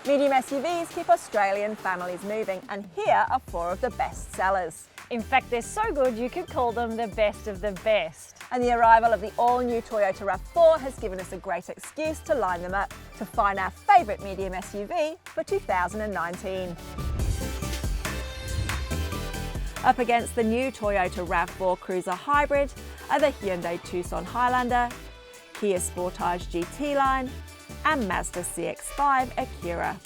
Medium SUVs keep Australian families moving, and here are 4 of the best sellers. In fact, they're so good you could call them the best of the best. And the arrival of the all-new Toyota RAV4 has given us a great excuse to line them up to find our favourite medium SUV for 2019. Up against the new Toyota RAV4 Cruiser Hybrid are the Hyundai Tucson Highlander, Kia Sportage GT line, and Mazda CX-5 Acura.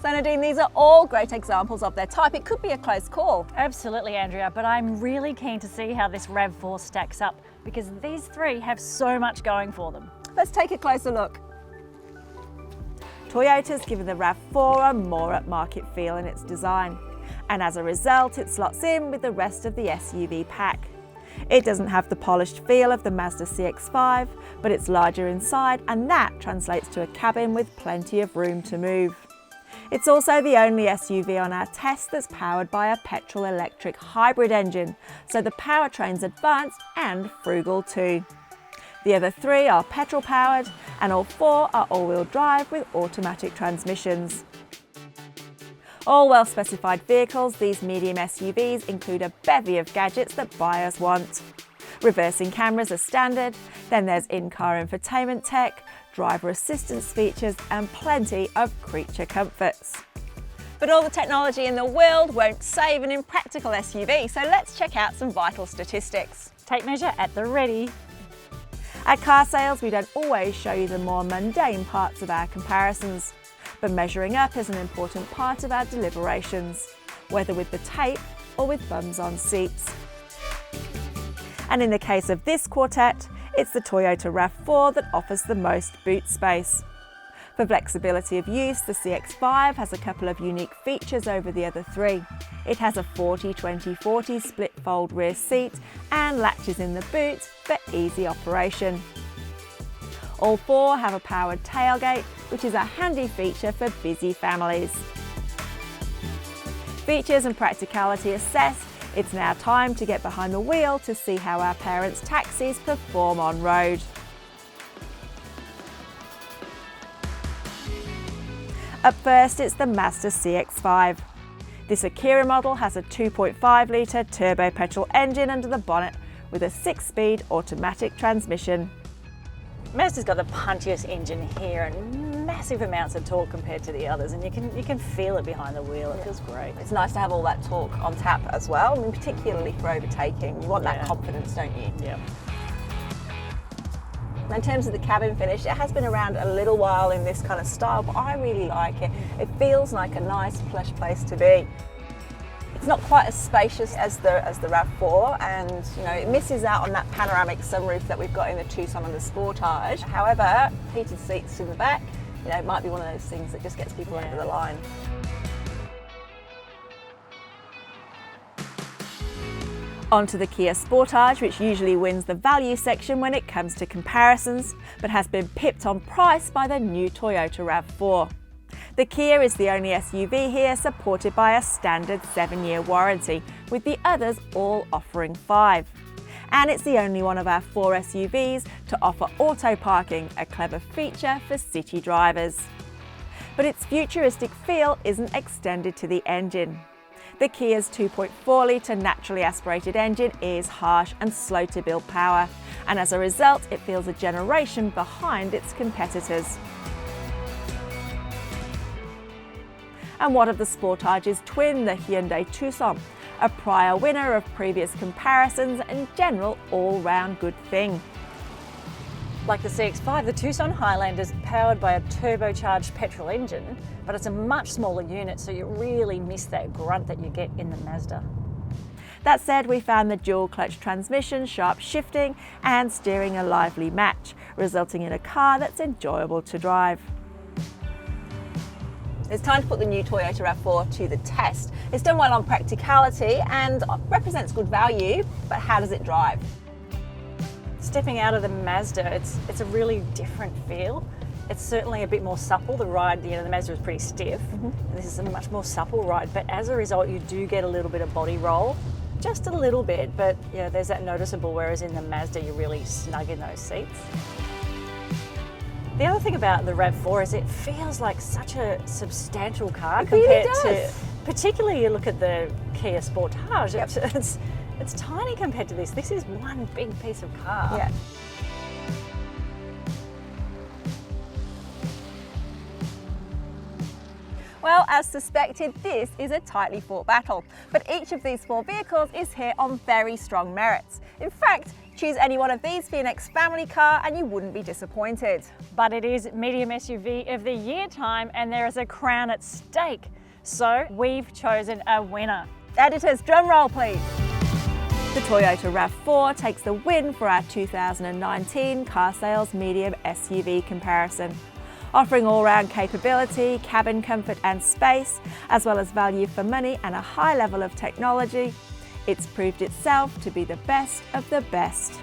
So Nadine, these are all great examples of their type. It could be a close call. Absolutely, Andrea, but I'm really keen to see how this RAV4 stacks up because these 3 have so much going for them. Let's take a closer look. Toyota's given the RAV4 a more upmarket feel in its design, and as a result it slots in with the rest of the SUV pack. It doesn't have the polished feel of the Mazda CX-5, but it's larger inside, and that translates to a cabin with plenty of room to move. It's also the only SUV on our test that's powered by a petrol-electric hybrid engine, so the powertrain's advanced and frugal too. The other 3 are petrol-powered, and all 4 are all-wheel drive with automatic transmissions. All well-specified vehicles, these medium SUVs include a bevy of gadgets that buyers want. Reversing cameras are standard, then there's in-car infotainment tech, driver assistance features, and plenty of creature comforts. But all the technology in the world won't save an impractical SUV, so let's check out some vital statistics. Tape measure at the ready. At Car Sales, we don't always show you the more mundane parts of our comparisons, but measuring up is an important part of our deliberations, whether with the tape or with bums on seats. And in the case of this quartet, it's the Toyota RAV4 that offers the most boot space. For flexibility of use, the CX-5 has a couple of unique features over the other 3. It has a 40-20-40 split fold rear seat and latches in the boot for easy operation. All 4 have a powered tailgate, which is a handy feature for busy families. Features and practicality assessed, it's now time to get behind the wheel to see how our parents' taxis perform on road. Up first, it's the Mazda CX-5. This Acura model has a 2.5 litre turbo petrol engine under the bonnet with a 6-speed automatic transmission. Mazda's got the punchiest engine here and massive amounts of torque compared to the others, and you can feel it behind the wheel. It feels great. It's nice to have all that torque on tap as well, I mean, particularly for overtaking. You want that confidence, don't you? Yeah. In terms of the cabin finish, it has been around a little while in this kind of style, but I really like it. It feels like a nice, plush place to be. It's not quite as spacious as the RAV4, and it misses out on that panoramic sunroof that we've got in the Tucson and the Sportage. However, heated seats in the back, it might be one of those things that just gets people over the line. Onto the Kia Sportage, which usually wins the value section when it comes to comparisons, but has been pipped on price by the new Toyota RAV4. The Kia is the only SUV here supported by a standard 7-year warranty, with the others all offering 5. And it's the only one of our 4 SUVs to offer auto parking, a clever feature for city drivers. But its futuristic feel isn't extended to the engine. The Kia's 2.4 litre naturally aspirated engine is harsh and slow to build power, and as a result it feels a generation behind its competitors. And what of the Sportage's twin, the Hyundai Tucson? A prior winner of previous comparisons and general all-round good thing. Like the CX-5, the Tucson Highlander is powered by a turbocharged petrol engine, but it's a much smaller unit, so you really miss that grunt that you get in the Mazda. That said, we found the dual-clutch transmission, sharp shifting and steering a lively match, resulting in a car that's enjoyable to drive. It's time to put the new Toyota RAV4 to the test. It's done well on practicality and represents good value, but how does it drive? Stepping out of the Mazda, it's a really different feel. It's certainly a bit more supple. The ride, the Mazda was pretty stiff. And this is a much more supple ride, but as a result, you do get a little bit of body roll, just a little bit, but there's that noticeable, whereas in the Mazda, you're really snug in those seats. The other thing about the RAV4 is it feels like such a substantial car It really compared does. to, particularly you look at the Kia Sportage, it's tiny compared to this. This is one big piece of car. Yeah. Well, as suspected, this is a tightly fought battle, but each of these 4 vehicles is here on very strong merits. In fact, choose any one of these for your next family car and you wouldn't be disappointed. But it is medium SUV of the year time and there is a crown at stake. So we've chosen a winner. Editors, drum roll please. The Toyota RAV4 takes the win for our 2019 car sales medium SUV comparison. Offering all-round capability, cabin comfort and space, as well as value for money and a high level of technology, it's proved itself to be the best of the best.